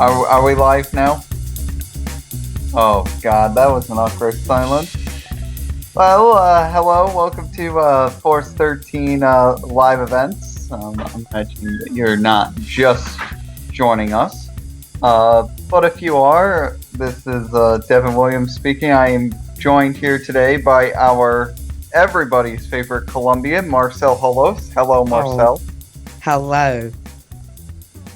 Are we live now? Oh God, that was an awkward silence. Well, hello, welcome to Force 13 live events. I'm imagining that you're not just joining us, but if you are, this is Devin Williams speaking. I am joined here today by our everybody's favorite Colombian, Marcel Holos. Hello, Marcel. Hello.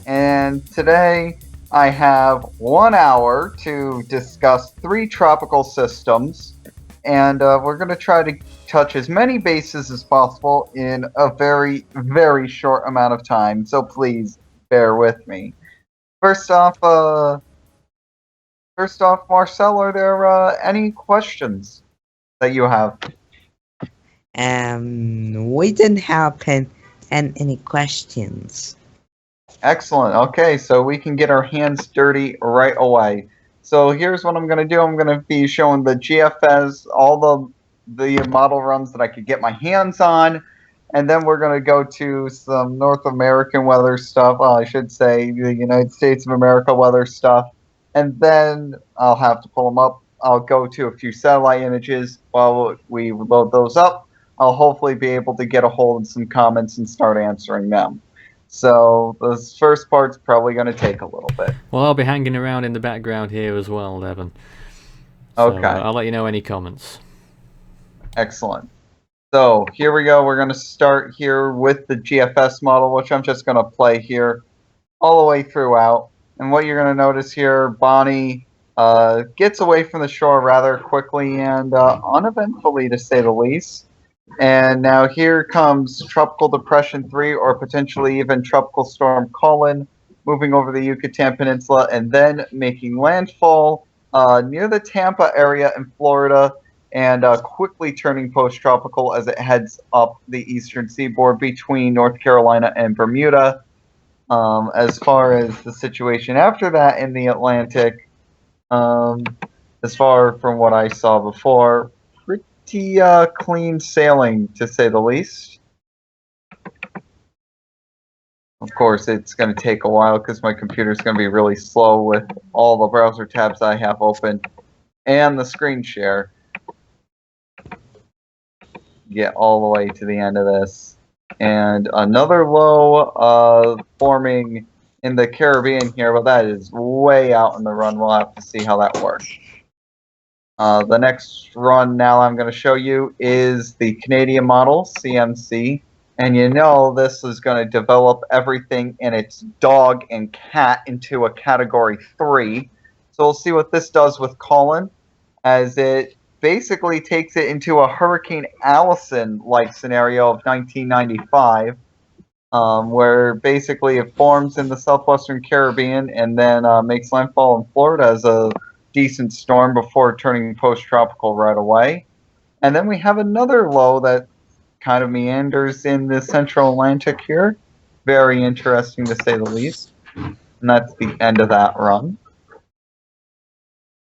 And today I have 1 hour to discuss 3 tropical systems, and we're going to try to touch as many bases as possible in a very, very short amount of time, so please bear with me. First off, Marcel, are there any questions that you have? We didn't have any questions. Excellent. Okay, so we can get our hands dirty right away. So here's what I'm going to do. I'm going to be showing the GFS, all the model runs that I could get my hands on, and then we're going to go to some North American weather stuff. Well, I should say the United States of America weather stuff, and then I'll have to pull them up. I'll go to a few satellite images while we load those up. I'll hopefully be able to get a hold of some comments and start answering them. So this first part's probably going to take a little bit. Well, I'll be hanging around in the background here as well, Devin. So, okay. I'll let you know any comments. Excellent. So here we go. We're going to start here with the GFS model, which I'm just going to play here all the way throughout. And what you're going to notice here, Bonnie gets away from the shore rather quickly and uneventfully, to say the least. And now here comes Tropical Depression 3, or potentially even Tropical Storm Colin, moving over the Yucatan Peninsula and then making landfall near the Tampa area in Florida, and quickly turning post-tropical as it heads up the eastern seaboard between North Carolina and Bermuda. As far as the situation after that in the Atlantic, as far from what I saw before, pretty clean sailing, to say the least. Of course, it's going to take a while because my computer's going to be really slow with all the browser tabs I have open and the screen share. Get all the way to the end of this. And another low forming in the Caribbean here, but that is way out in the run. We'll have to see how that works. The next run now I'm going to show you is the Canadian model, CMC. And you know this is going to develop everything in its dog and cat into a Category 3. So we'll see what this does with Colin, as it basically takes it into a Hurricane Allison-like scenario of 1995, where basically it forms in the southwestern Caribbean and then makes landfall in Florida as a decent storm before turning post-tropical right away. And then we have another low that kind of meanders in the central Atlantic here. Very interesting, to say the least. And that's the end of that run.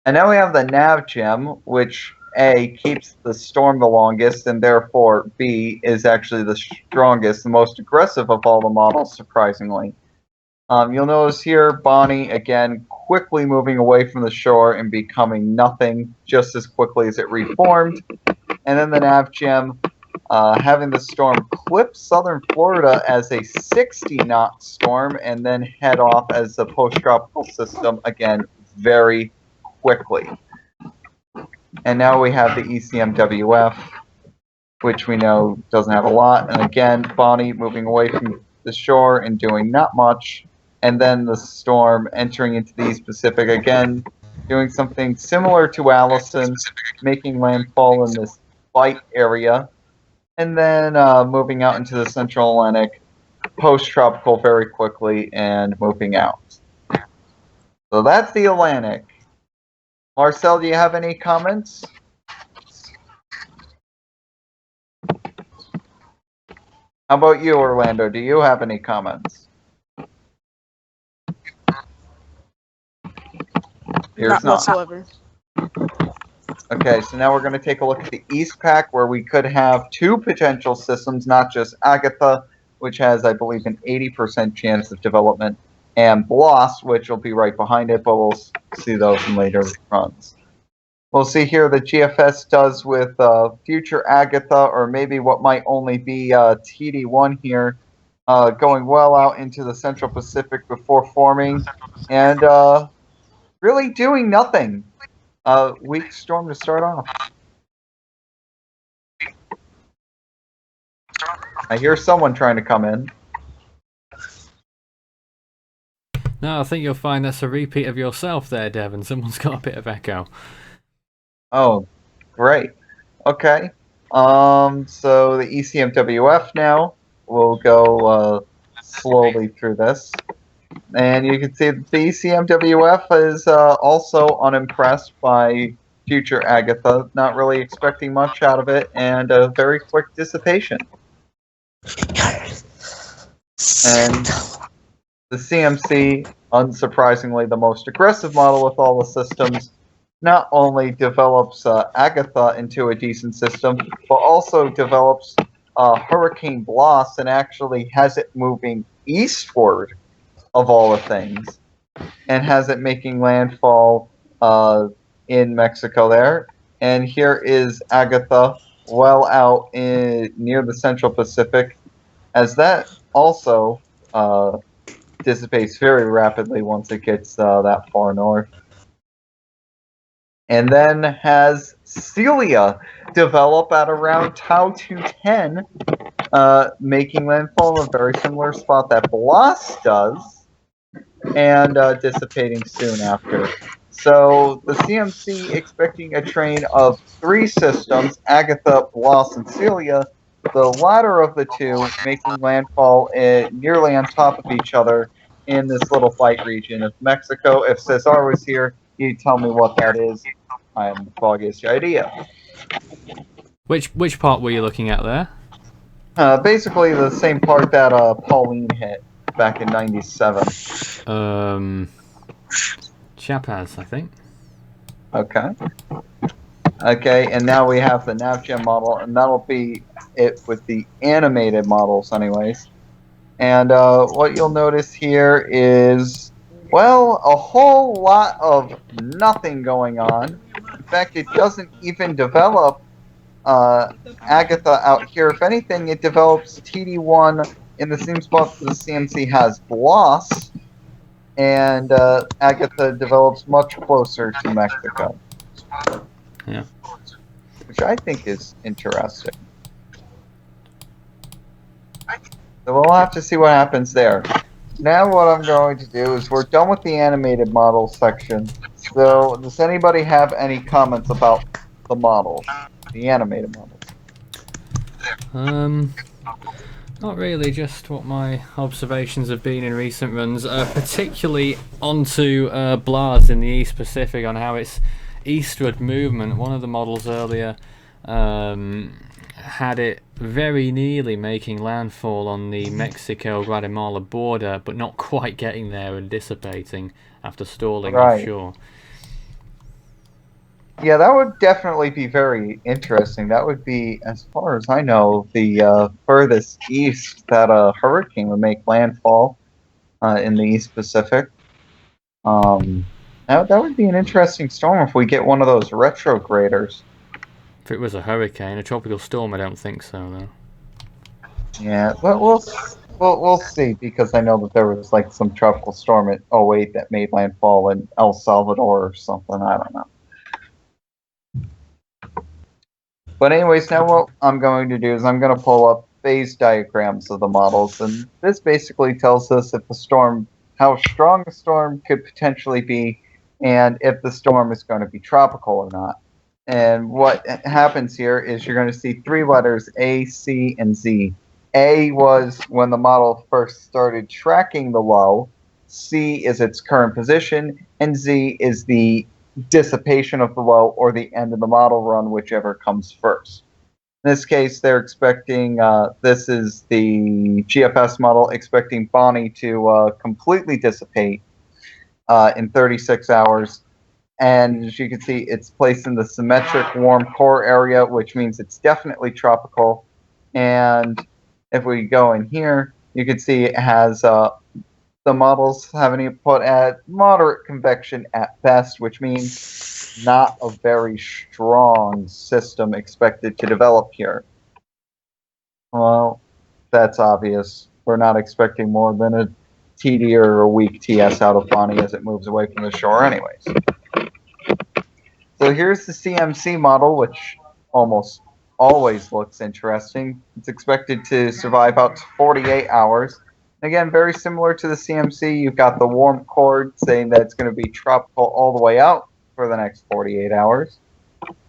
And now we have the nav gem, which A, keeps the storm the longest, and therefore B, is actually the strongest, the most aggressive of all the models, surprisingly. You'll notice here, Bonnie, again, quickly moving away from the shore and becoming nothing just as quickly as it reformed. And then the nav gem having the storm clip southern Florida as a 60-knot storm and then head off as a post-tropical system, again, very quickly. And now we have the ECMWF, which we know doesn't have a lot. And again, Bonnie moving away from the shore and doing not much. And then the storm entering into the East Pacific again, doing something similar to Allison, making landfall in this Bight area, and then moving out into the Central Atlantic, post-tropical very quickly, and moving out. So that's the Atlantic. Marcel, do you have any comments? How about you, Orlando? Do you have any comments? Not whatsoever. Okay, so now we're going to take a look at the East Pac, where we could have 2 potential systems, not just Agatha, which has, I believe, an 80% chance of development, and Bloss, which will be right behind it, but we'll see those in later runs. We'll see here that GFS does with future Agatha, or maybe what might only be TD1 here, going well out into the Central Pacific before forming, and really doing nothing. Weak storm to start off. I hear someone trying to come in. No, I think you'll find that's a repeat of yourself there, Devon. Someone's got a bit of echo. Oh, great. Okay. So the ECMWF now. We'll go slowly through this. And you can see that the ECMWF is also unimpressed by future Agatha, not really expecting much out of it, and a very quick dissipation. And the CMC, unsurprisingly the most aggressive model with all the systems, not only develops Agatha into a decent system, but also develops Hurricane Bloss and actually has it moving eastward of all the things, and has it making landfall in Mexico there. And here is Agatha well out near the Central Pacific, as that also dissipates very rapidly once it gets that far north. And then has Celia develop at around Tau 210, making landfall in a very similar spot that Bloss does, and dissipating soon after. So the CMC expecting a train of 3 systems, Agatha, Bloss, and Celia, the latter of the two making landfall nearly on top of each other in this little fight region of Mexico. If Cesar was here, he'd tell me what that is. I have the foggiest idea. Which part were you looking at there? Basically the same part that Pauline hit back in '97. Chiapas, I think. Okay. Okay, and now we have the NavGen model, and that'll be it with the animated models anyways. And what you'll notice here is, well, a whole lot of nothing going on. In fact, it doesn't even develop Agatha out here. If anything, it develops TD1 in the same spot that the CMC has Bloss, and Agatha develops much closer to Mexico. Yeah. Which I think is interesting. So we'll have to see what happens there. Now what I'm going to do is we're done with the animated model section. So does anybody have any comments about the models? The animated models? Not really, just what my observations have been in recent runs, particularly onto Blas in the East Pacific, on how its eastward movement. One of the models earlier had it very nearly making landfall on the Mexico-Guatemala border, but not quite getting there and dissipating after stalling offshore. Yeah, that would definitely be very interesting. That would be, as far as I know, the furthest east that a hurricane would make landfall in the East Pacific. That would be an interesting storm if we get one of those retrograders. If it was a hurricane, a tropical storm, I don't think so, though. Yeah, but we'll see, because I know that there was like some tropical storm at 08 that made landfall in El Salvador or something. I don't know. But anyways, now what I'm going to do is I'm going to pull up phase diagrams of the models, and this basically tells us if the storm, how strong a storm could potentially be, and if the storm is going to be tropical or not. And what happens here is you're going to see 3 letters, A, C, and Z. A was when the model first started tracking the low, C is its current position, and Z is the dissipation of the low or the end of the model run, whichever comes first. In this case, they're expecting, this is the GFS model, expecting Bonnie to completely dissipate in 36 hours. And as you can see, it's placed in the symmetric warm core area, which means it's definitely tropical. And if we go in here, you can see it has the models having it put at moderate convection at best, which means not a very strong system expected to develop here. Well, that's obvious. We're not expecting more than a TD or a weak TS out of Bonnie as it moves away from the shore anyways. So here's the CMC model, which almost always looks interesting. It's expected to survive out to 48 hours. Again, very similar to the CMC, you've got the warm core saying that it's going to be tropical all the way out for the next 48 hours.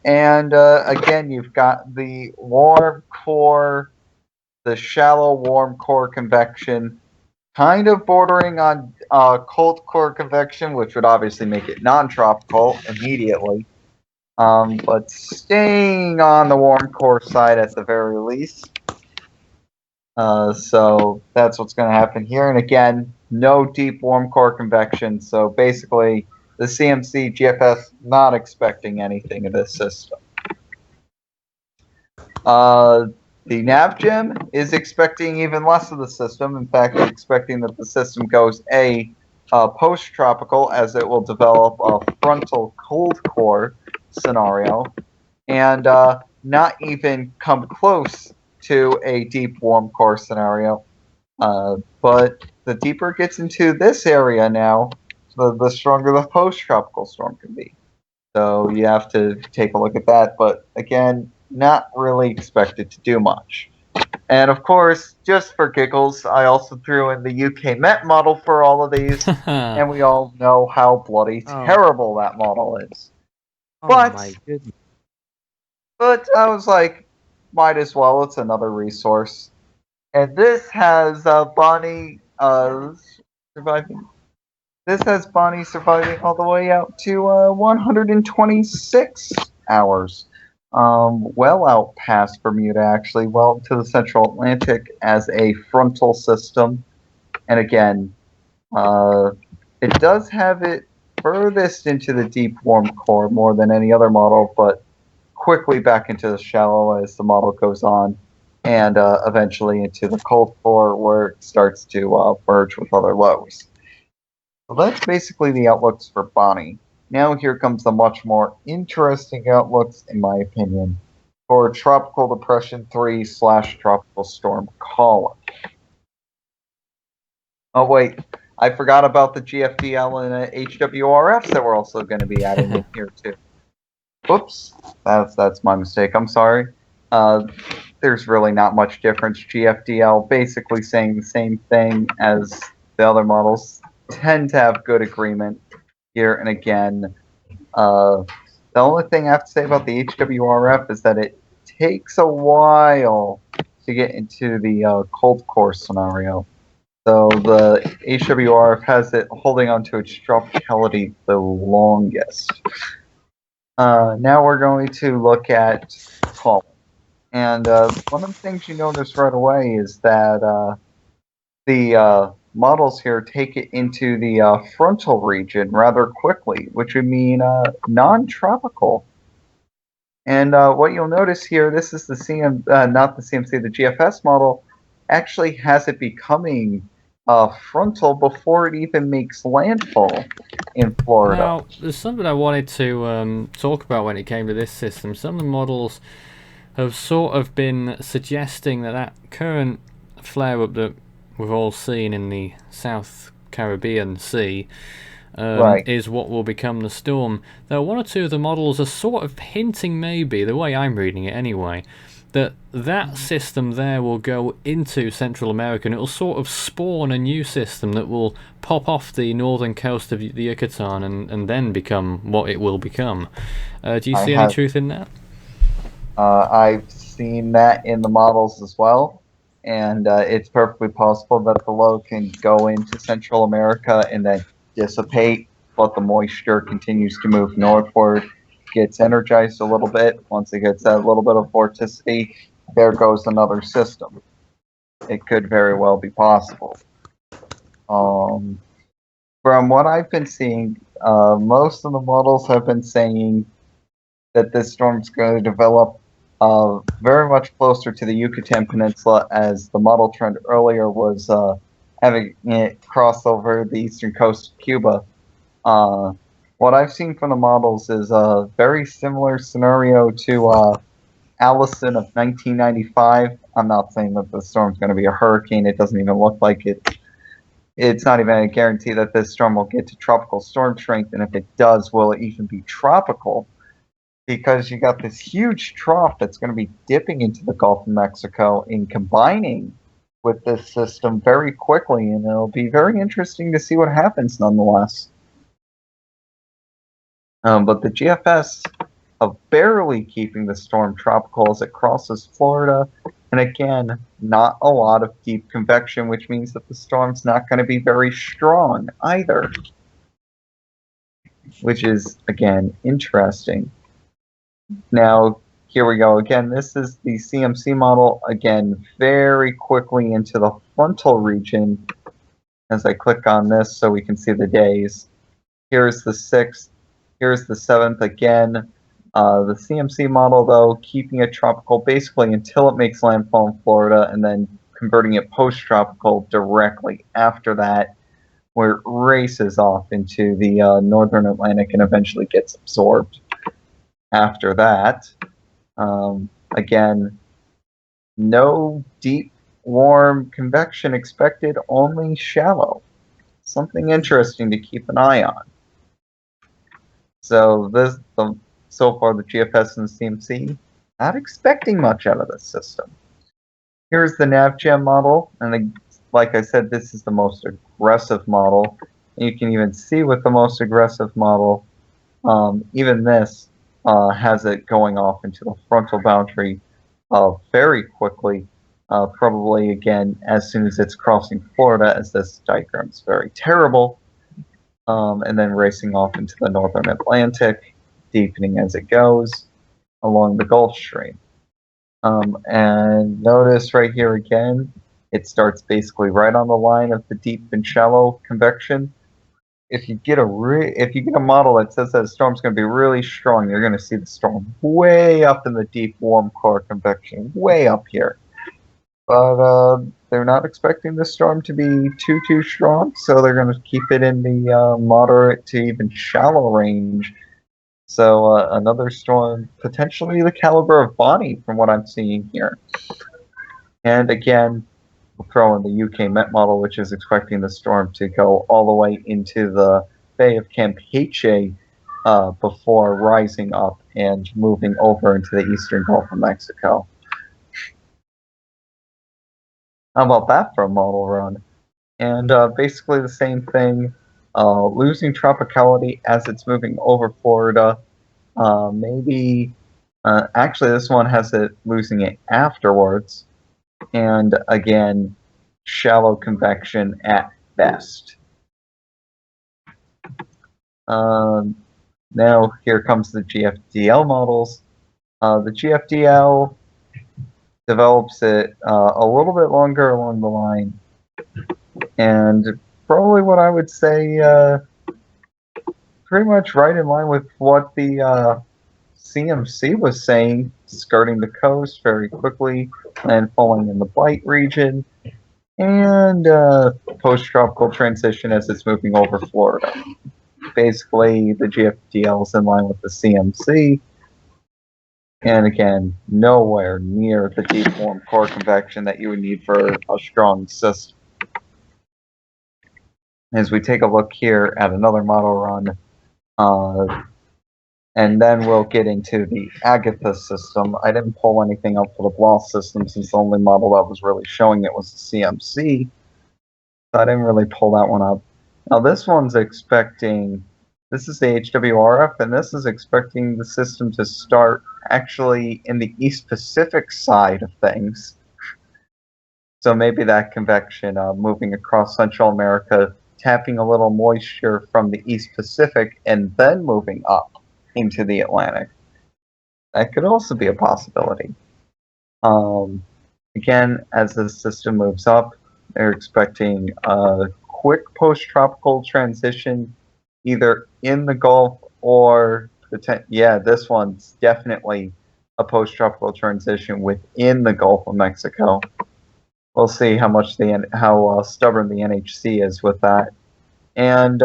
And again, you've got the warm core, the shallow warm core convection, kind of bordering on cold core convection, which would obviously make it non-tropical immediately. But staying on the warm core side at the very least. So that's what's going to happen here. And again, no deep warm core convection. So basically, the CMC GFS not expecting anything of this system. The NavGem is expecting even less of the system. In fact, they're expecting that the system goes post-tropical, as it will develop a frontal cold core scenario, and not even come close to a deep warm core scenario. But the deeper it gets into this area now, the stronger the post-tropical storm can be. So you have to take a look at that. But again, not really expected to do much. And of course, just for giggles, I also threw in the UK Met model for all of these, and we all know how bloody terrible that model is. Oh But, my goodness. but I was like, might as well. It's another resource. And this has Bonnie surviving. This has Bonnie surviving all the way out to 126 hours. Well out past Bermuda, actually, well to the Central Atlantic as a frontal system. And again, it does have it furthest into the deep warm core more than any other model, but quickly back into the shallow as the model goes on, and eventually into the cold core where it starts to merge with other lows. So that's basically the outlooks for Bonnie. Now here comes the much more interesting outlooks, in my opinion, for Tropical Depression 3 / Tropical Storm Colin. Oh wait, I forgot about the GFDL and HWRFs that we're also going to be adding in here too. Oops, that's my mistake. I'm sorry. There's really not much difference. GFDL basically saying the same thing as the other models. Tend to have good agreement here, and again, the only thing I have to say about the HWRF is that it takes a while to get into the cold core scenario. So the HWRF has it holding on to its tropicality the longest. Now we're going to look at Colin. And one of the things you notice right away is that the models here take it into the frontal region rather quickly, which would mean non-tropical. And what you'll notice here, this is the not the CMC, the GFS model actually has it becoming frontal before it even makes landfall in Florida. Now, there's something I wanted to talk about when it came to this system. Some of the models have sort of been suggesting that current flare-up that we've all seen in the South Caribbean Sea is what will become the storm. Though one or two of the models are sort of hinting, maybe, the way I'm reading it anyway, that system there will go into Central America and it will sort of spawn a new system that will pop off the northern coast of the Yucatan and then become what it will become. Do you see any truth in that? I've seen that in the models as well. And it's perfectly possible that the low can go into Central America and then dissipate, but the moisture continues to move northward, gets energized a little bit. Once it gets that little bit of vorticity, there goes another system. It could very well be possible. From what I've been seeing, most of the models have been saying that this storm's going to develop very much closer to the Yucatan Peninsula, as the model trend earlier was having it cross over the eastern coast of Cuba. What I've seen from the models is a very similar scenario to Allison of 1995. I'm not saying that the storm's going to be a hurricane. It doesn't even look like it. It's not even a guarantee that this storm will get to tropical storm strength, and if it does, will it even be tropical? Because you got this huge trough that's going to be dipping into the Gulf of Mexico and combining with this system very quickly, and it'll be very interesting to see what happens nonetheless. But the GFS of barely keeping the storm tropical as it crosses Florida, and again, not a lot of deep convection, which means that the storm's not going to be very strong either, which is, again, interesting. Now, here we go. Again, this is the CMC model. Again, very quickly into the frontal region as I click on this so we can see the days. Here's the 6th. Here's the 7th again. The CMC model, though, keeping it tropical basically until it makes landfall in Florida and then converting it post-tropical directly after that, where it races off into the northern Atlantic and eventually gets absorbed. After that, again, no deep, warm convection expected, only shallow. Something interesting to keep an eye on. So so far the GFS and CMC, not expecting much out of this system. Here's the NavGem model, and like I said, this is the most aggressive model. And you can even see with the most aggressive model, even this has it going off into the frontal boundary very quickly, probably again as soon as it's crossing Florida, as this diagram is very terrible, and then racing off into the northern Atlantic, deepening as it goes along the Gulf Stream. And notice right here again, it starts basically right on the line of the deep and shallow convection. If you get a model that says that a storm's going to be really strong, you're going to see the storm way up in the deep warm core convection, way up here. But they're not expecting the storm to be too strong, so they're going to keep it in the moderate to even shallow range. So another storm, potentially the caliber of Bonnie, from what I'm seeing here. And again, we'll throw in the UK Met model, which is expecting the storm to go all the way into the Bay of Campeche before rising up and moving over into the eastern Gulf of Mexico. How about that for a model run? And basically the same thing, losing tropicality as it's moving over Florida. Actually this one has it losing it afterwards. And again, shallow convection at best. Now here comes the GFDL models. The GFDL develops it a little bit longer along the line, and probably what I would say pretty much right in line with what the CMC was saying, skirting the coast very quickly, landfalling in the Bight region, and post-tropical transition as it's moving over Florida. Basically, the GFDL is in line with the CMC, and again, nowhere near the deep warm core convection that you would need for a strong system. As we take a look here at another model run, and then we'll get into the Agatha system. I didn't pull anything up for the Bloss system since the only model that was really showing it was the CMC. So I didn't really pull that one up. Now this one's expecting, this is the HWRF, and this is expecting the system to start actually in the East Pacific side of things. So maybe that convection moving across Central America, tapping a little moisture from the East Pacific, and then moving up into the Atlantic. That could also be a possibility. Again, as the system moves up, they're expecting a quick post-tropical transition, either in the Gulf or this one's definitely a post-tropical transition within the Gulf of Mexico. we'll see how much how stubborn the NHC is with that. And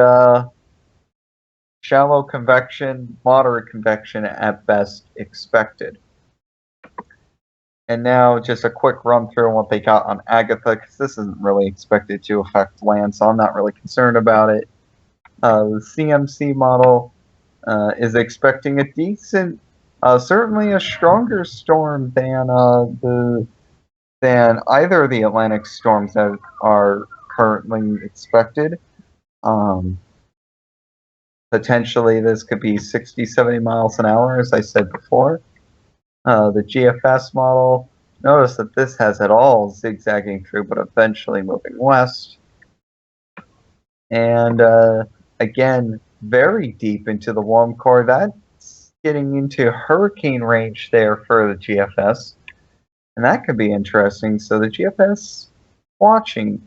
shallow convection, moderate convection at best expected. And now just a quick run through on what they got on Agatha, because this isn't really expected to affect land, so I'm not really concerned about it. The CMC model is expecting a decent, certainly a stronger storm than either of the Atlantic storms that are currently expected. Potentially, this could be 60, 70 miles an hour, as I said before. The GFS model, notice that this has it all zigzagging through, but eventually moving west. And again, very deep into the warm core. That's getting into hurricane range there for the GFS. And that could be interesting. So the GFS watching.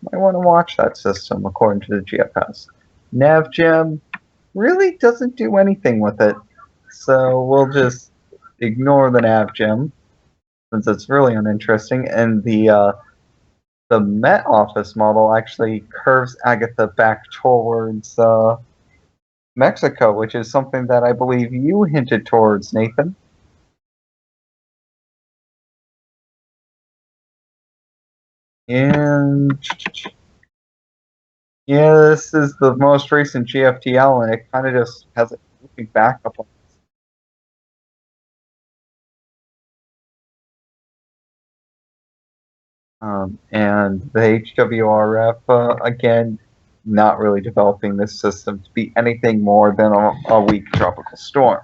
Might want to watch that system according to the GFS. NavGem really doesn't do anything with it. So we'll just ignore the NavGem since it's really uninteresting. And the Met Office model actually curves Agatha back towards Mexico, which is something that I believe you hinted towards, Nathan. And yeah, this is the most recent GFTL, and it kind of just has it looking back up on. And the HWRF, again, not really developing this system to be anything more than a weak tropical storm.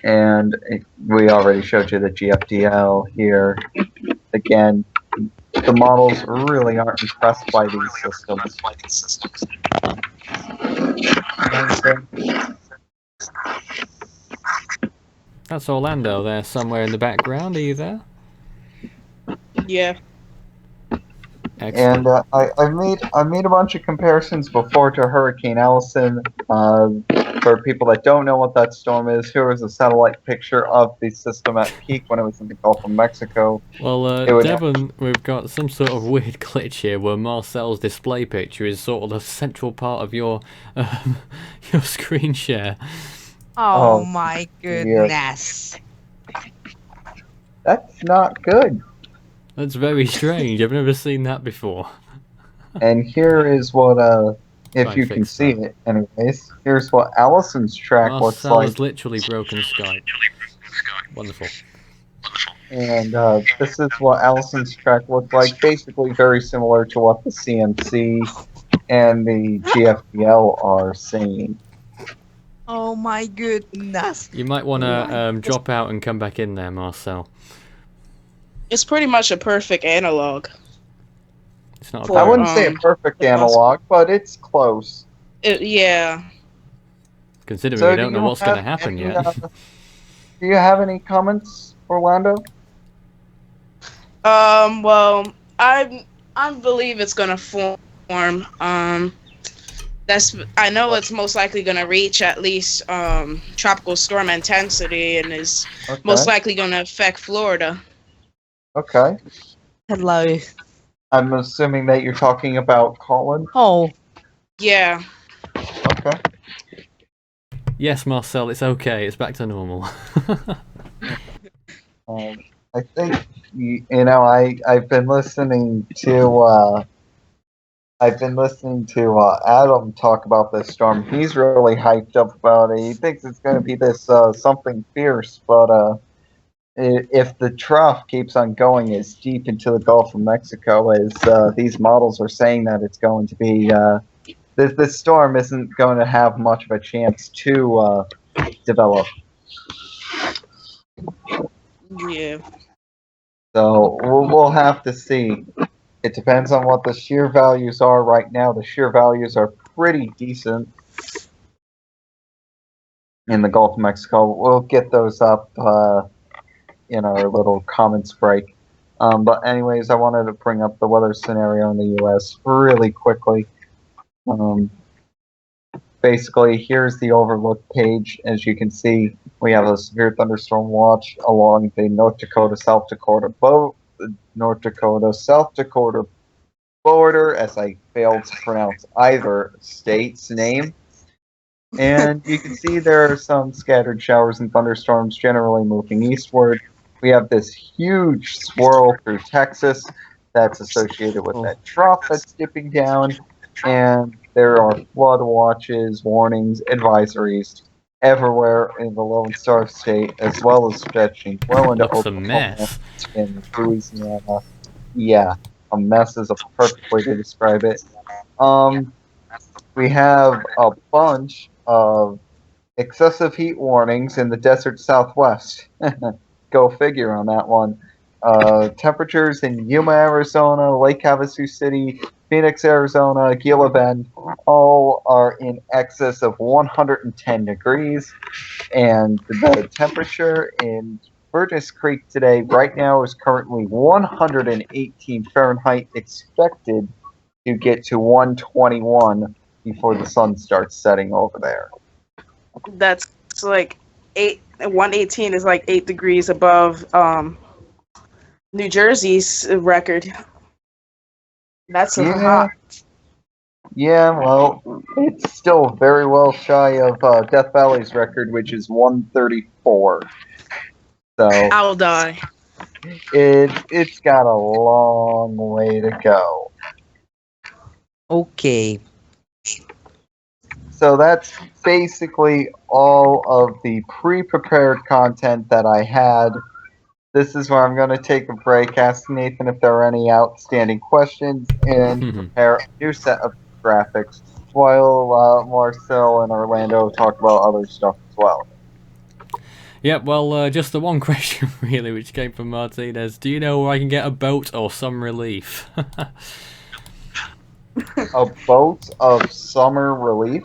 And we already showed you the GFDL here. Again, the models really aren't impressed by these systems. That's Orlando there, somewhere in the background. Are you there? Yeah. Excellent. And I made a bunch of comparisons before to Hurricane Allison. For people that don't know what that storm is, here was a satellite picture of the system at peak when it was in the Gulf of Mexico. Well, Devon, we've got some sort of weird glitch here where Marcel's display picture is sort of the central part of your your screen share. Oh my goodness. That's not good. That's very strange. I've never seen that before. And here is what, if Right, you can fix see that. it, anyways. Here's what Allison's track looks Marcel like. has literally broken Skype. Wonderful. And this is what Allison's track looked like. Basically very similar to what the CMC and the GFDL are saying. Oh my goodness. You might want to drop out and come back in there, Marcel. It's pretty much a perfect analog. It's not. For- I wouldn't say a perfect analog, but it's close. Yeah. Considering So we don't know what's going to happen any, yet. Do you have any comments, Orlando? Well, I believe it's gonna form. I know it's most likely gonna reach at least tropical storm intensity and is most likely gonna affect Florida. Okay. Hello. I'm assuming that you're talking about Colin. Oh. Yeah. Okay. Yes, Marcel, it's okay. It's back to normal. I think I've been listening to Adam talk about this storm. He's really hyped up about it. He thinks it's going to be this something fierce, but if the trough keeps on going as deep into the Gulf of Mexico as these models are saying that it's going to be, this storm isn't going to have much of a chance to develop. Yeah. So we'll have to see. It depends on what the shear values are right now. The shear values are pretty decent in the Gulf of Mexico. We'll get those up in our little comments break. But anyways, I wanted to bring up the weather scenario in the U.S. really quickly. Basically, here's the overlook page. As you can see, We have a severe thunderstorm watch along the North Dakota-South Dakota South Dakota border, as I failed to pronounce either state's name. And you can see there are some scattered showers and thunderstorms generally moving eastward. We have this huge swirl through Texas that's associated with that trough that's dipping down, and there are flood watches, warnings, advisories everywhere in the Lone Star State, as well as stretching well into Looks a Oklahoma mess. and Louisiana. Yeah, a mess is a perfect way to describe it. We have a bunch of excessive heat warnings in the desert Southwest. Go figure on that one. Temperatures in Yuma, Arizona, Lake Havasu City, Phoenix, Arizona, Gila Bend, all are in excess of 110 degrees. And the temperature in Furnace Creek today, right now, is currently 118 Fahrenheit, expected to get to 121 before the sun starts setting over there. That's like 118 is like 8 degrees above New Jersey's record. That's hot. Yeah, well, it's still very well shy of Death Valley's record, which is 134. So I'll die. it's got a long way to go. Okay. So that's basically all of the pre-prepared content that I had. This is where I'm going to take a break, ask Nathan if there are any outstanding questions, and prepare a new set of graphics, while Marcel and Orlando talk about other stuff as well. Yep, well, just the one question, really, which came from Martinez. Do you know where I can get a boat or some relief? A boat of summer relief?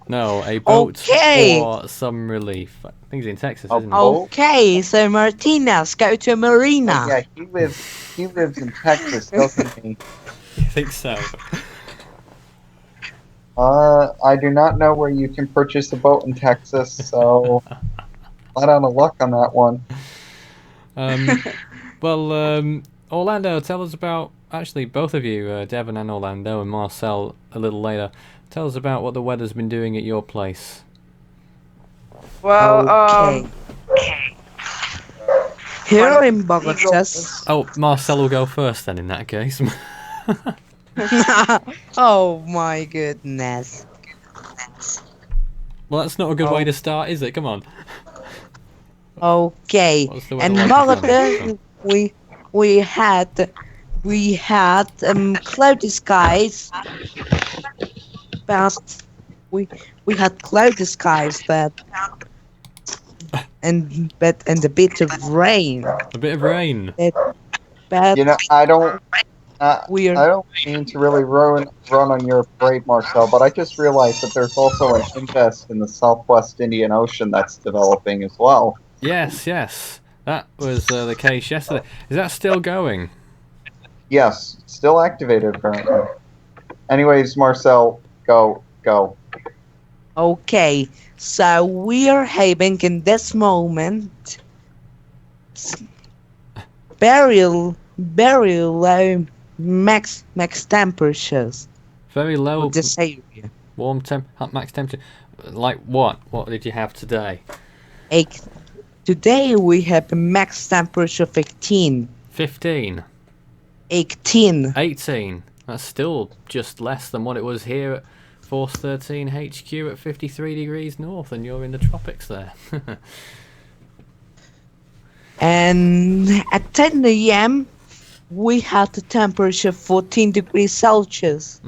No, a boat Okay. or some relief. I think he's in Texas, A isn't he? boat? Okay, so Martinez, go to a marina. Yeah, he lives in Texas, doesn't he? I think so. I do not know where you can purchase a boat in Texas, so not out of luck on that one. Well, Orlando, tell us about, actually, both of you, Devon and Orlando, and Marcel a little later. Tell us about what the weather's been doing at your place. Well, Okay. Here in Bogota. Oh, Marcel will go first then, in that case. Oh my goodness. Well, that's not a good way to start, is it? Come on. Okay. What's the weather And like in Bogota, we had cloudy skies, but we had cloudy skies, but and a bit of rain. A bit of rain. But You know, I don't we're mean to really run on your parade, Marcel, but I just realized that there's also an ingest in the Southwest Indian Ocean that's developing as well. Yes, yes. That was the case yesterday. Is that still going? Yes, it's still activated apparently. Anyways, Marcel, go. okay. So we're having in this moment very low max temperatures Very low, in this area. warm max temperature. Like what? What did you have today? Today we have a max temperature of 18. 15. 18. 18. That's still just less than what it was here at Force 13 HQ at 53 degrees north, and you're in the tropics there. And at 10 a.m. we had the temperature 14 degrees Celsius.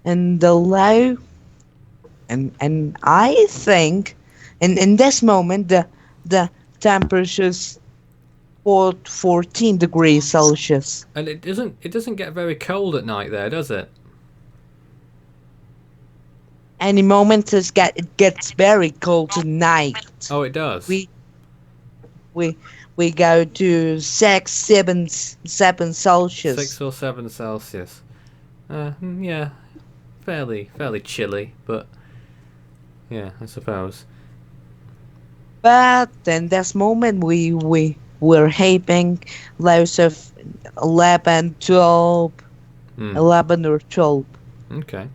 And the low, and I think, in this moment the temperature's 14 degrees Celsius. And it doesn't get very cold at night there, does it? Any moment it gets very cold tonight. Oh, it does. We go to 7 Celsius. 6 or 7 Celsius. Yeah, fairly chilly, but yeah, I suppose. But in this moment, we were having lows of 11, 12, Hmm. 11 or 12. Okay.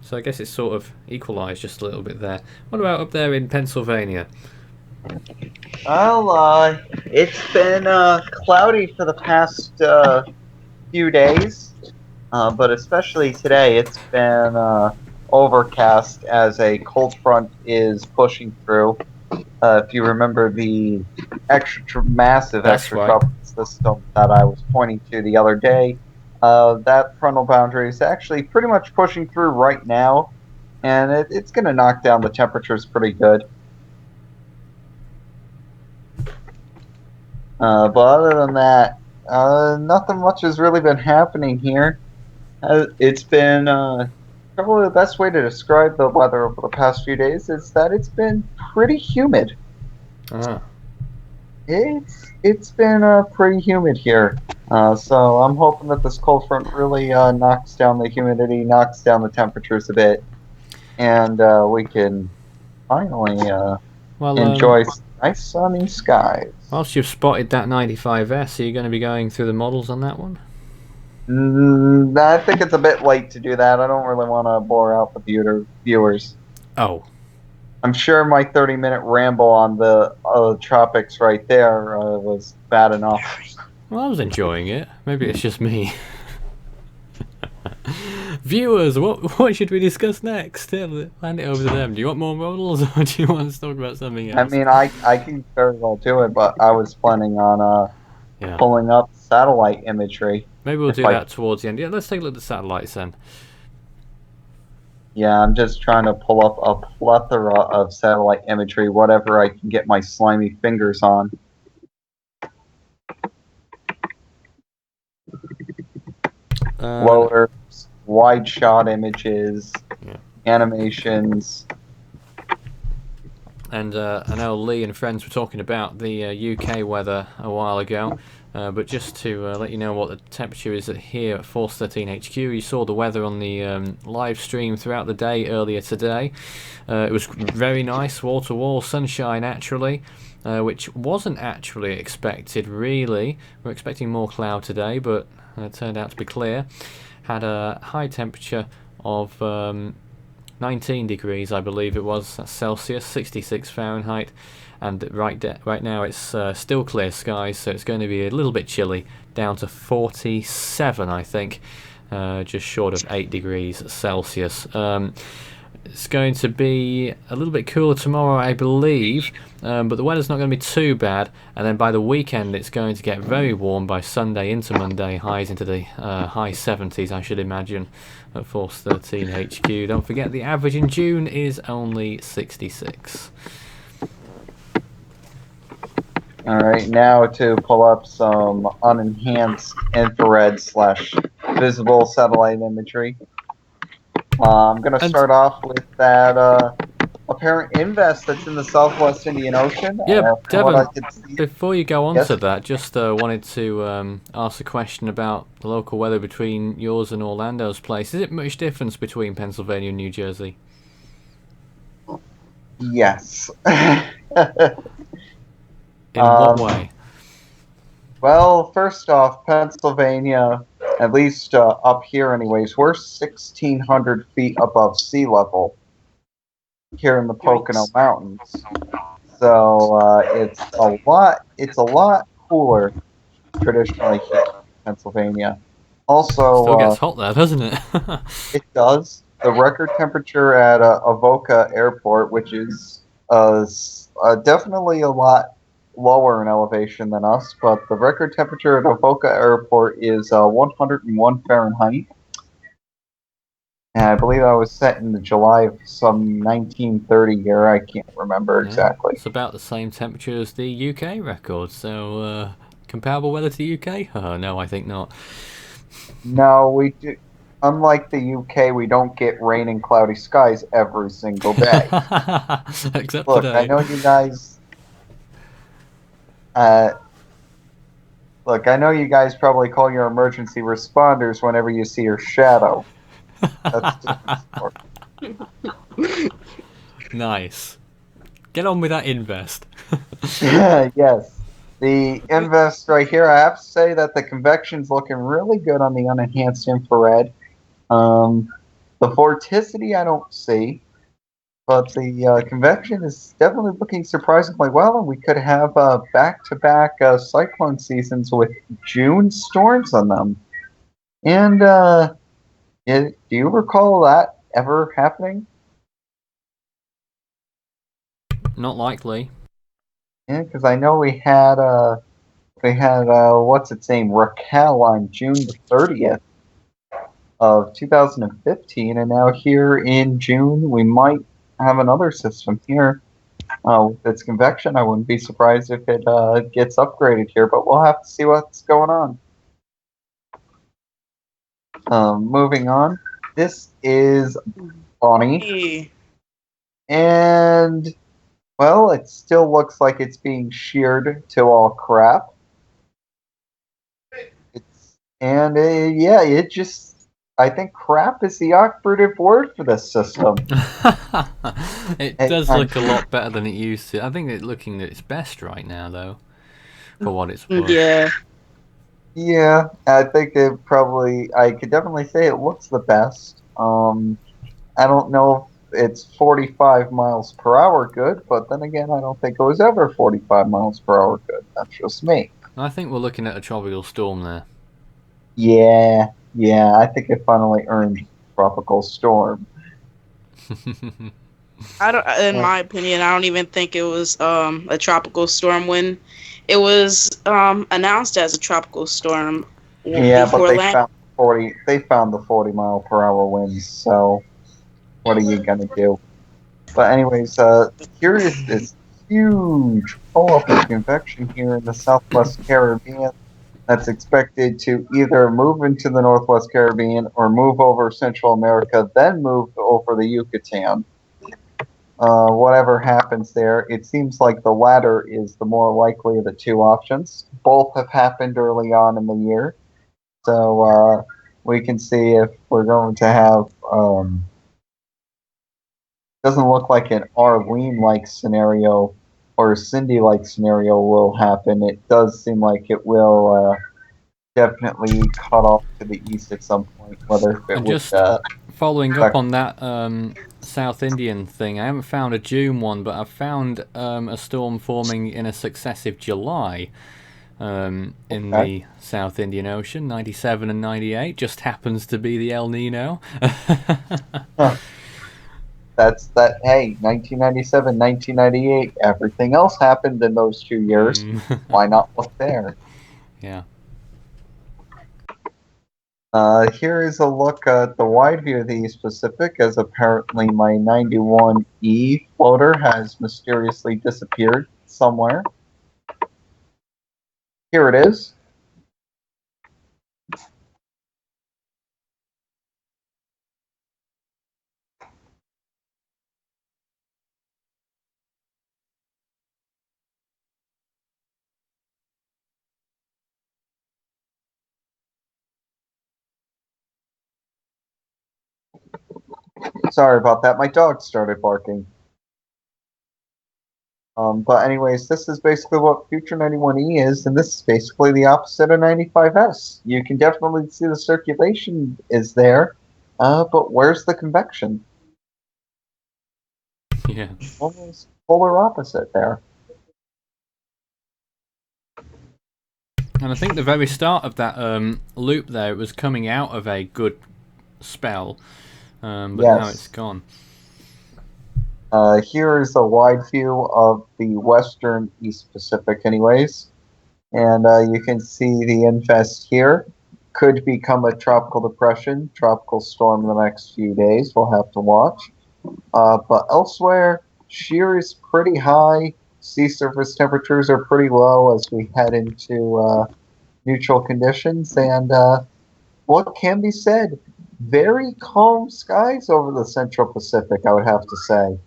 So I guess it's sort of equalised just a little bit there. What about up there in Pennsylvania? Well, it's been cloudy for the past few days, but especially today, it's been overcast as a cold front is pushing through. If you remember the massive That's right. extratropical system that I was pointing to the other day, that frontal boundary is actually pretty much pushing through right now, and it's going to knock down the temperatures pretty good. But other than that, nothing much has really been happening here. It's been probably the best way to describe the weather over the past few days is that it's been pretty humid. Ah. It's been pretty humid here. So I'm hoping that this cold front really knocks down the humidity, knocks down the temperatures a bit, and we can finally Well, enjoy nice sunny skies. whilst you've spotted that 95S, are you going to be going through the models on that one? I think it's a bit late to do that. I don't really want to bore out the viewers. Oh. I'm sure my 30-minute ramble on the tropics right there was bad enough. Well, I was enjoying it. Maybe it's just me. Viewers, what should we discuss next? Hand it over to them. Do you want more models, or do you want us to talk about something else? I mean, I can very well do it, but I was planning on Yeah. pulling up satellite imagery. Maybe we'll if do I- that towards the end. Yeah, let's take a look at the satellites then. Yeah, I'm just trying to pull up a plethora of satellite imagery, whatever I can get my slimy fingers on. Floaters, wide shot images, Yeah. animations. And I know Lee and friends were talking about the UK weather a while ago, but just to let you know what the temperature is here at Force 13 HQ, you saw the weather on the live stream throughout the day earlier today. It was very nice, wall-to-wall sunshine actually, which wasn't actually expected really. We're expecting more cloud today, but it turned out to be clear. Had a high temperature of 19 degrees, I believe it was, that's Celsius, 66 Fahrenheit, and right now it's still clear skies, so it's going to be a little bit chilly, down to 47, I think, just short of 8 degrees Celsius. It's going to be a little bit cooler tomorrow, I believe, but the weather's not going to be too bad, and then by the weekend it's going to get very warm by Sunday into Monday, highs into the high 70s, I should imagine, at Force 13 HQ. Don't forget the average in June is only 66. Alright, now to pull up some unenhanced infrared / visible satellite imagery. I'm going to start off with that apparent invest that's in the Southwest Indian Ocean. Yeah, from what Devon, I could see. before you go on Yes? to that, just wanted to ask a question about the local weather between yours and Orlando's place. Is it much difference between Pennsylvania and New Jersey? Yes. In what way? Well, first off, Pennsylvania, at least up here anyways, we're 1,600 feet above sea level here in the Pocono Yikes. Mountains. So it's a lot cooler traditionally here in Pennsylvania. Also, Still gets hot there, doesn't it? it does. The record temperature at Avoca Airport, which is definitely a lot lower in elevation than us, but the record temperature at Avoca Airport is 101 Fahrenheit. And I believe that was set in the July of some 1930 year. I can't remember Yeah, exactly. it's about the same temperature as the UK record, so comparable weather to the UK? Oh, no, I think not. No, we do. Unlike the UK, we don't get rain and cloudy skies every single day. Except Look, today. I know you guys. Look, I know you guys probably call your emergency responders whenever you see your shadow. That's just Nice. Get on with that invest. Yes. The invest right here, I have to say that the convection's looking really good on the unenhanced infrared. The vorticity I don't see, but the convection is definitely looking surprisingly well, and we could have back-to-back cyclone seasons with June storms on them. And do you recall that ever happening? Not likely. Yeah, because I know we had what's its name, Raquel on June the 30th of 2015, and now here in June we might have another system here. With its convection, I wouldn't be surprised if it gets upgraded here, but we'll have to see what's going on. Moving on, this is Bonnie, and well, it still looks like it's being sheared to all crap. It just. I think crap is the operative word for this system. It does look a lot better than it used to. I think it's looking at its best right now, though, for what it's worth. Yeah. Yeah, I think I could definitely say it looks the best. I don't know if it's 45 miles per hour good, but then again, I don't think it was ever 45 miles per hour good. That's just me. I think we're looking at a tropical storm there. Yeah, I think it finally earned tropical storm. In my opinion, I don't even think it was a tropical storm when it was announced as a tropical storm. Yeah, but before they found the 40 mile per hour winds, so what are you gonna do? But anyways, here is this huge pull-up of convection here in the Southwest Caribbean that's expected to either move into the Northwest Caribbean or move over Central America, then move over the Yucatan. Whatever happens there, it seems like the latter is the more likely of the two options. Both have happened early on in the year, so we can see if we're going to have. Doesn't look like an Arlene-like scenario or a Cindy-like scenario will happen. It does seem like it will definitely cut off to the east at some point. Whether it Just following up on that South Indian thing, I haven't found a June one, but I've found a storm forming in a successive July in the South Indian Ocean, 97 and 98. Just happens to be the El Nino. Huh. That's that. Hey, 1997, 1998. Everything else happened in those 2 years. Why not look there? Yeah. Here is a look at the wide view of the East Pacific, as apparently my 91E floater has mysteriously disappeared somewhere. Here it is. Sorry about that. My dog started barking. But anyways, this is basically what Future 91E is, and this is basically the opposite of 95S. You can definitely see the circulation is there, but where's the convection? Yeah. Almost polar opposite there. And I think the very start of that loop there, it was coming out of a good spell, but now it's gone. Here is a wide view of the western East Pacific anyways. And you can see the infest here. Could become a tropical depression, tropical storm in the next few days. We'll have to watch. But elsewhere, shear is pretty high. Sea surface temperatures are pretty low as we head into neutral conditions. And what can be said? Very calm skies over the Central Pacific, I would have to say.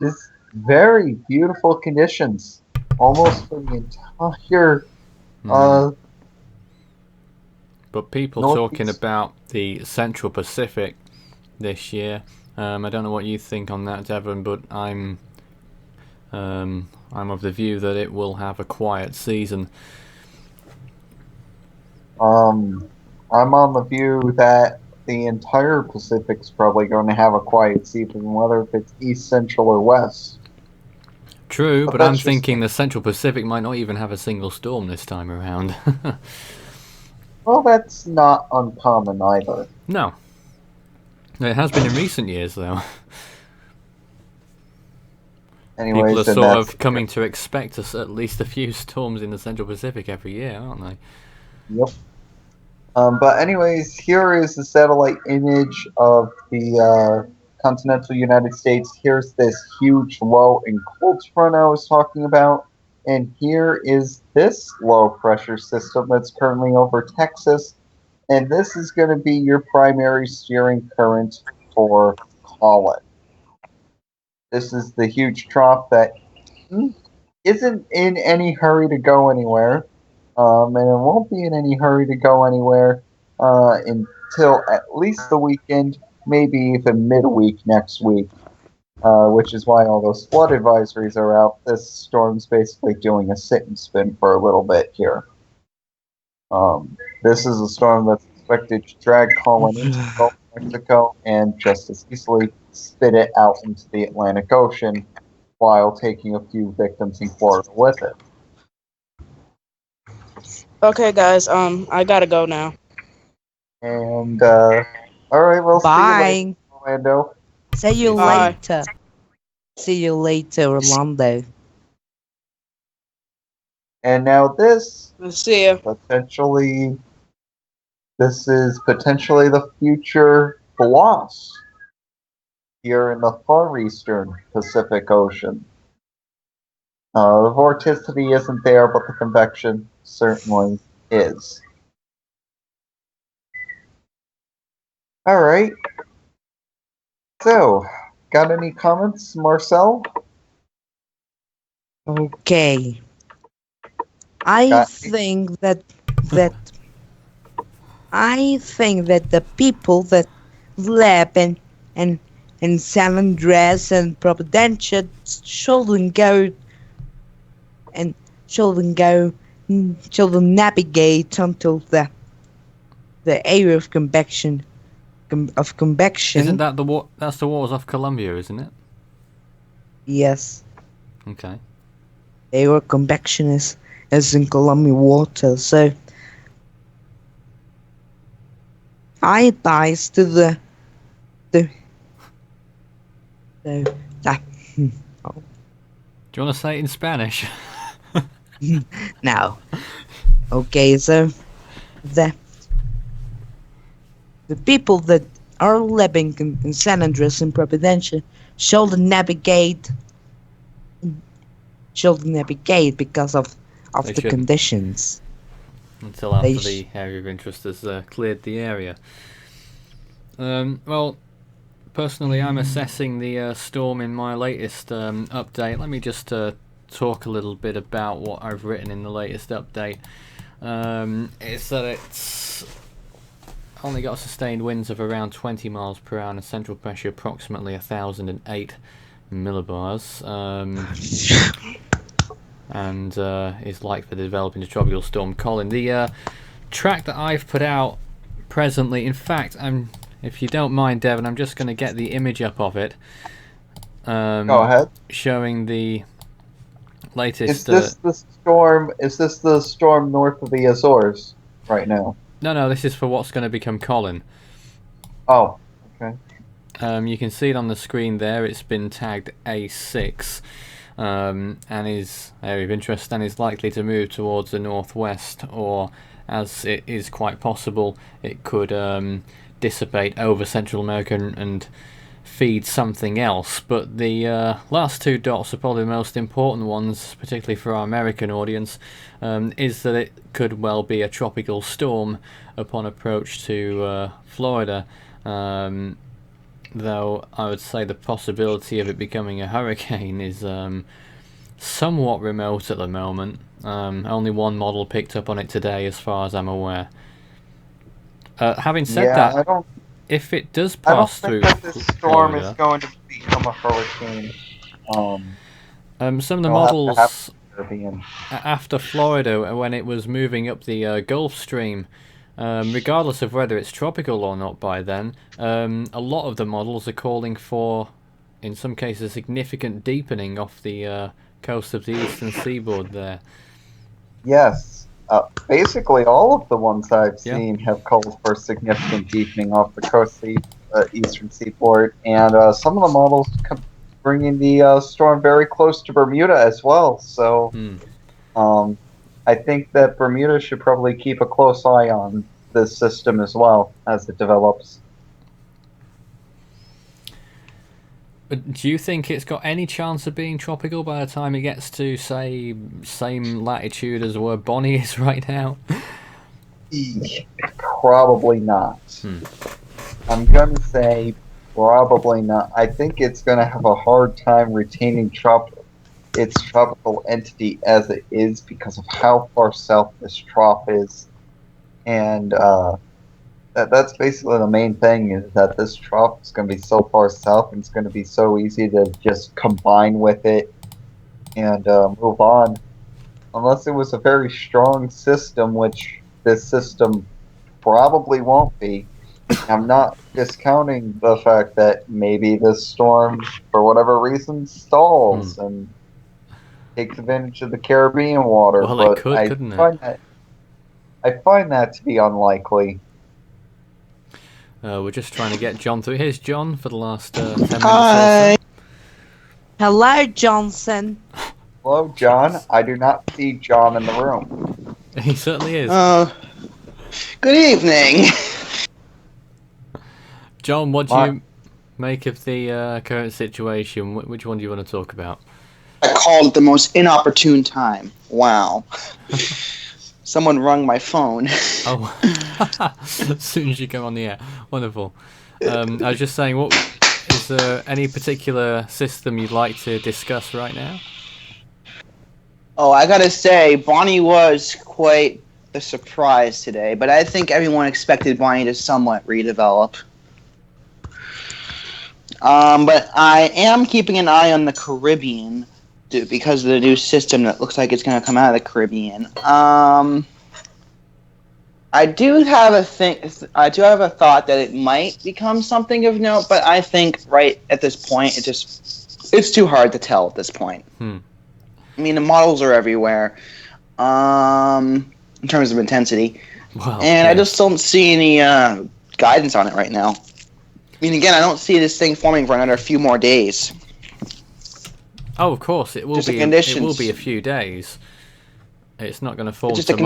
Just very beautiful conditions, almost for the entire. But people Northeast. talking about the Central Pacific this year, I don't know what you think on that, Devon, but I'm of the view that it will have a quiet season. I'm on the view that the entire Pacific's probably going to have a quiet season, whether if it's east, central, or west. True, But but I'm that's just thinking the Central Pacific might not even have a single storm this time around. Well, that's not uncommon either. No. It has been in recent years, though. People are Anyways, and sort that's of coming to expect us at least a few storms in the Central Pacific every year, aren't they? Yep. But anyways, here is the satellite image of the continental United States. Here's this huge low and cold front I was talking about. And here is this low pressure system that's currently over Texas. And this is going to be your primary steering current for Colin. This is the huge trough that isn't in any hurry to go anywhere. And it won't be in any hurry to go anywhere until at least the weekend, maybe even midweek next week, which is why all those flood advisories are out. This storm's basically doing a sit and spin for a little bit here. This is a storm that's expected to drag Colin into the Gulf of Mexico and just as easily spit it out into the Atlantic Ocean while taking a few victims in Florida with it. Okay, guys. I gotta go now. And all right, we'll see you later, Bye. Orlando. See you Bye. later. See you later, Orlando. And now this I'll see ya. this is potentially the future BLOS here in the far eastern Pacific Ocean. The vorticity isn't there, but the convection certainly is. All right. So, got any comments, Marcel? Okay. I Got- think that the people that live in San Andreas and Providencia shouldn't go shouldn't navigate until the area of convection. Isn't that that's the waters off Colombia, isn't it? Yes, Okay. the area of convection is in Colombian water. So I advise to the that Do you want to say it in Spanish? now. Okay, so the people that are living in San Andreas and Providencia should navigate because of They the shouldn't. conditions. Until after They the area of interest has cleared the area. Well, personally, I'm assessing the storm in my latest update. Let me just talk a little bit about what I've written in the latest update. It's that it's only got sustained winds of around 20 miles per hour and a central pressure approximately 1,008 millibars. And is likely to develop into tropical storm Colin. The track that I've put out presently, in fact, if you don't mind, Devon, I'm just going to get the image up of it. Go ahead. Showing the latest. Is this the storm? Is this the storm north of the Azores right now? No, this is for what's going to become Colin. Oh, okay. You can see it on the screen there. It's been tagged A6, and is area of interest, and is likely to move towards the northwest, or as it is quite possible, it could dissipate over Central America and feed something else. But the last two dots are probably the most important ones, particularly for our American audience, is that it could well be a tropical storm upon approach to Florida, though I would say the possibility of it becoming a hurricane is somewhat remote at the moment. Only one model picked up on it today as far as I'm aware. Having said that, if it does I don't pass think through that this storm is Florida, going to become a hurricane. some of the It'll have to models happen in the Caribbean. after Florida, when it was moving up the Gulf Stream, regardless of whether it's tropical or not by then, a lot of the models are calling for, in some cases, significant deepening off the coast of the eastern seaboard there. Yes. Basically, all of the ones I've Yeah. seen have called for significant deepening off the coast of the eastern seaboard, and some of the models bringing the storm very close to Bermuda as well. So, I think that Bermuda should probably keep a close eye on this system as well as it develops. But do you think it's got any chance of being tropical by the time it gets to, say, same latitude as where Bonnie is right now? Probably not. I'm going to say probably not. I think it's going to have a hard time retaining its tropical entity as it is because of how far south this trop is. And that's basically the main thing, is that this trop is going to be so far south, and it's going to be so easy to just combine with it and move on. Unless it was a very strong system, which this system probably won't be. I'm not discounting the fact that maybe this storm, for whatever reason, stalls and takes advantage of the Caribbean water. Well, but it could, couldn't it? I find that to be unlikely. We're just trying to get John through. Here's John for the last 10 minutes Hi. or so. Hello, Johnson. Hello, John. I do not see John in the room. He certainly is. Good evening. John, what do you make of the current situation? Which one do you want to talk about? I called at the most inopportune time. Wow. Someone rung my phone. Oh, as soon as you come on the air. Wonderful. I was just saying, what is there any particular system you'd like to discuss right now? Oh, I gotta say, Bonnie was quite a surprise today, but I think everyone expected Bonnie to somewhat redevelop. But I am keeping an eye on the Caribbean because of the new system that looks like it's going to come out of the Caribbean. I do have a thought that it might become something of note, but I think right at this point it's too hard to tell at this point. I mean, the models are everywhere in terms of intensity, and I just don't see any guidance on it right now. I mean, again, I don't see this thing forming for another few more days. Oh, of course, it will Just be. the conditions. It will be a few days. It's not going to form Just tomorrow.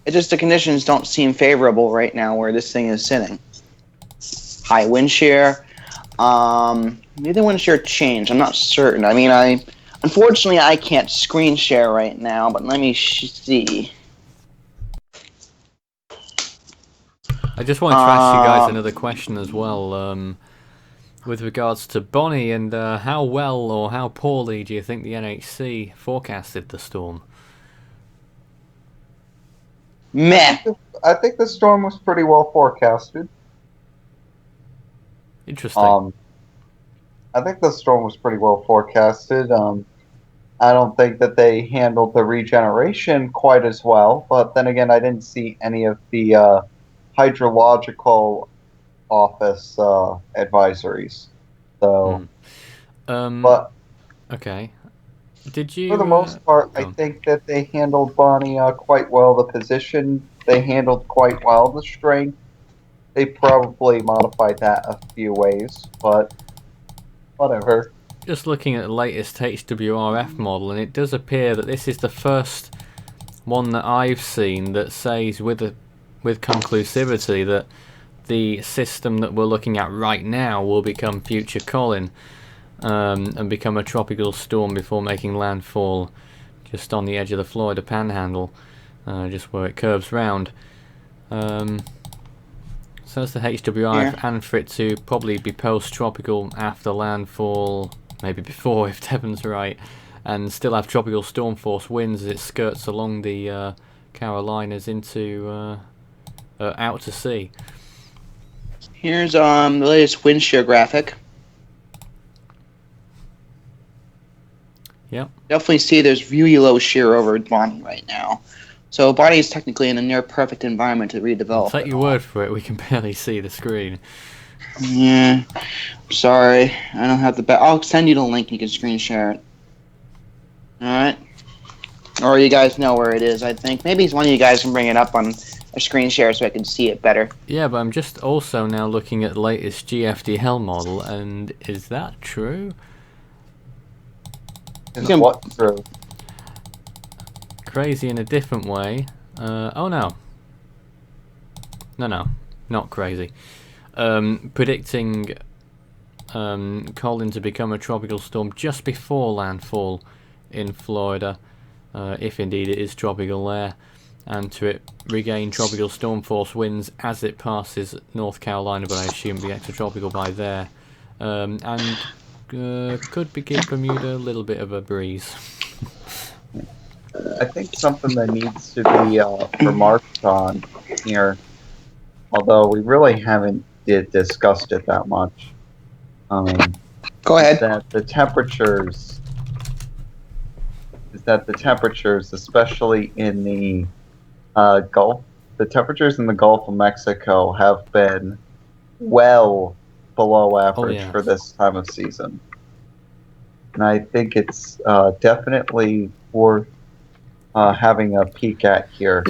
The conditions don't seem favorable right now where this thing is sitting. High wind shear. Maybe the wind shear changed. I'm not certain. I mean, unfortunately I can't screen share right now, but let me see. I just wanted to ask you guys another question as well, with regards to Bonnie, and how well or how poorly do you think the NHC forecasted the storm? Meh. I think the storm was pretty well forecasted. Interesting. I think the storm was pretty well forecasted. I don't think that they handled the regeneration quite as well, but then again, I didn't see any of the hydrological office advisories. So, but okay. Did you? For the most part, I think that they handled Bonnie quite well. The position they handled quite well. The strength, they probably modified that a few ways, but whatever. Just looking at the latest HWRF model, and it does appear that this is the first one that I've seen that says with conclusivity that the system that we're looking at right now will become future Colin and become a tropical storm before making landfall just on the edge of the Florida Panhandle, just where it curves round. So that's the HWRF, and for it to probably be post-tropical after landfall, maybe before if Devon's right, and still have tropical storm force winds as it skirts along the Carolinas into out to sea. Here's the latest wind shear graphic. Yep. Definitely see there's really low shear over Bonnie right now. So Bonnie is technically in a near perfect environment to redevelop. I'll take your word for it, we can barely see the screen. Yeah, sorry, I don't have the. I'll send you the link. You can screen share it. All right, or you guys know where it is. I think maybe one of you guys can bring it up on a screen share so I can see it better. Yeah, but I'm just also now looking at the latest GFDL model, and is that true? Is what true? Crazy in a different way. Oh no. No, not crazy. Predicting Colin to become a tropical storm just before landfall in Florida, if indeed it is tropical there, and to it regain tropical storm force winds as it passes North Carolina, but I assume be extratropical by there, and could give Bermuda a little bit of a breeze. I think something that needs to be remarked on here, although we really haven't discussed it that much. Go ahead. Is that the temperatures, especially in the Gulf, the temperatures in the Gulf of Mexico have been well below average yes. for this time of season. And I think it's definitely worth having a peek at here.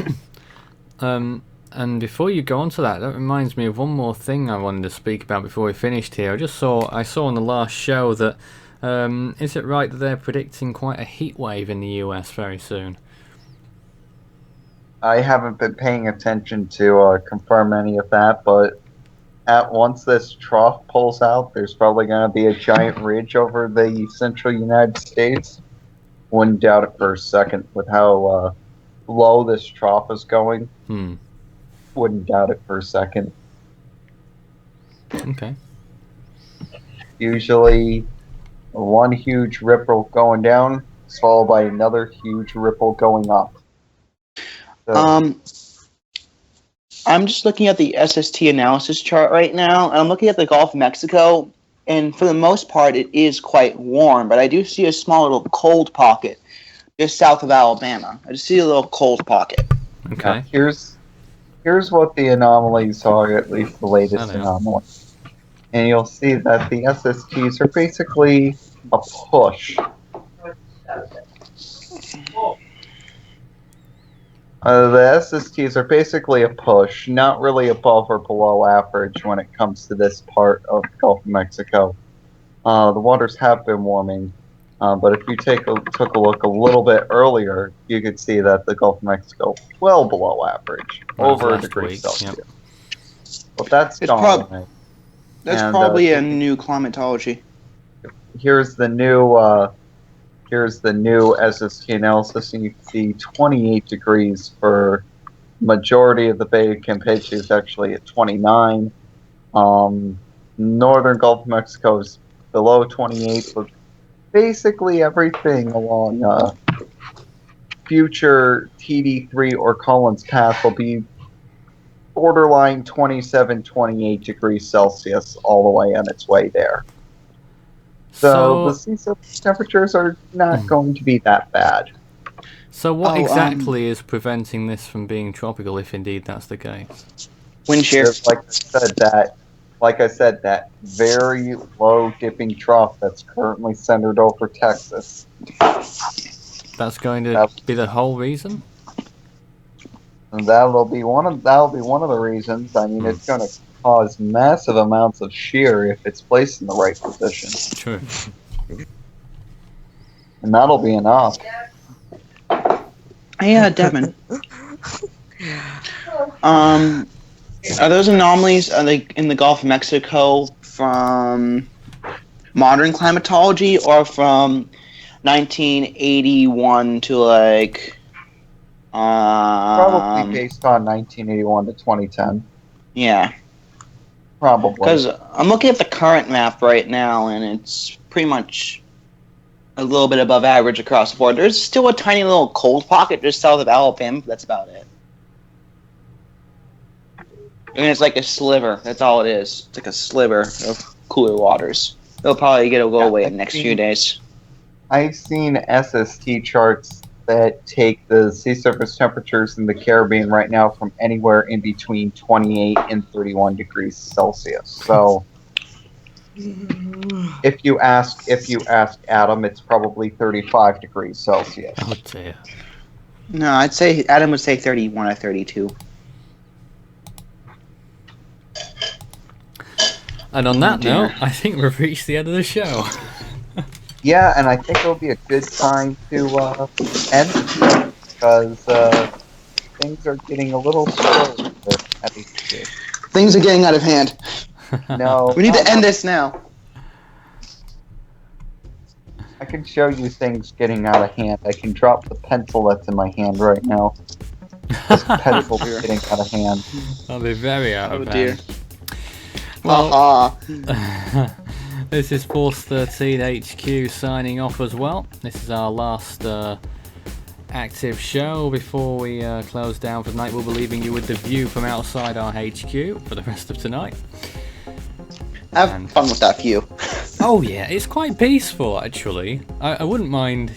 And before you go on to that reminds me of one more thing I wanted to speak about before we finished here. I saw on the last show that is it right that they're predicting quite a heat wave in the US very soon? I haven't been paying attention to confirm any of that, but once this trough pulls out, there's probably going to be a giant ridge over the central United States. Wouldn't doubt it for a second with how low this trough is going. Wouldn't doubt it for a second. Okay. Usually, one huge ripple going down is followed by another huge ripple going up. So, I'm just looking at the SST analysis chart right now, and I'm looking at the Gulf of Mexico, and for the most part, it is quite warm, but I do see a small little cold pocket just south of Alabama. I just see a little cold pocket. Okay. Here's what the anomalies are, at least the latest anomaly. And you'll see that the SSTs are basically a push. The SSTs are basically a push, not really above or below average when it comes to this part of the Gulf of Mexico. The waters have been warming, but if you took a look a little bit earlier, you could see that the Gulf of Mexico well below average, over a degree Celsius. Yep. But that's gone. That's probably a new climatology. Here's the new SST analysis, and you can see 28 degrees for majority of the Bay of Campeche is actually at 29. Northern Gulf of Mexico is below 28, but basically everything along future TD3 or Collins Path will be borderline 27, 28 degrees Celsius all the way on its way there. So the sea surface temperatures are not going to be that bad. So what exactly is preventing this from being tropical, if indeed that's the case? Wind shear. Like I said, that very low dipping trough that's currently centered over Texas. That's going to be the whole reason? And that'll be one of the reasons. I mean, it's going to cause massive amounts of shear if it's placed in the right position. True. And that'll be enough. Yeah, Devin. Are those anomalies in the Gulf of Mexico from modern climatology or from 1981 to probably based on 1981 to 2010. Yeah. Probably. Because I'm looking at the current map right now, and it's pretty much a little bit above average across the board. There's still a tiny little cold pocket just south of Alabama, but that's about it. mean, it's like a sliver. That's all it is. It's like a sliver of cooler waters. It'll probably go away in the next few days. I've seen SST charts that take the sea surface temperatures in the Caribbean right now from anywhere in between 28 and 31 degrees Celsius. So if you ask Adam, it's probably 35 degrees Celsius. Oh dear. No, I'd say Adam would say 31 or 32. And on that note, I think we've reached the end of the show. Yeah, and I think it'll be a good time to end because things are getting a little slow at HQ. Things are getting out of hand. No, We need to end this now. I can show you things getting out of hand. I can drop the pencil that's in my hand right now. This pencil's getting out of hand. I'll be very out of dear. hand. Well, Uh-uh. this is Force 13 HQ signing off as well. This is our last active show before we close down for the night. We'll be leaving you with the view from outside our HQ for the rest of tonight. Have fun with that view. Oh yeah, it's quite peaceful actually. I wouldn't mind,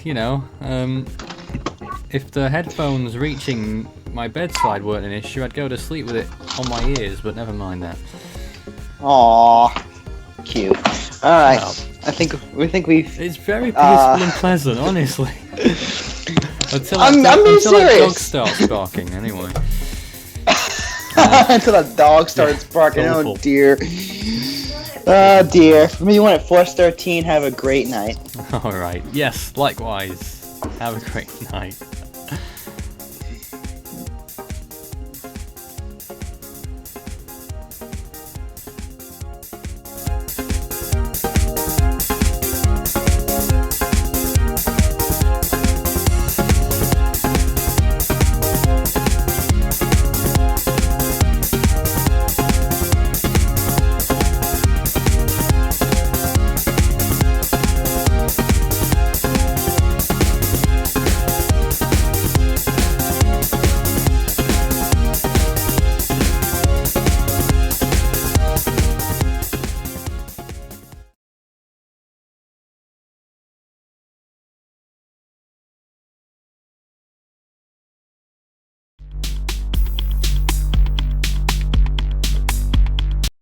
if the headphones reaching my bedside weren't an issue, I'd go to sleep with it on my ears, but never mind that. Aww. Cute. Alright. Well, I think we've... it's very peaceful and pleasant, honestly. Until I'm being that serious. dog starts barking, anyway. Until that dog starts barking. It's Oh awful. dear. Oh dear. From me, one at Force 13. Have a great night. Alright, yes, likewise. Have a great night.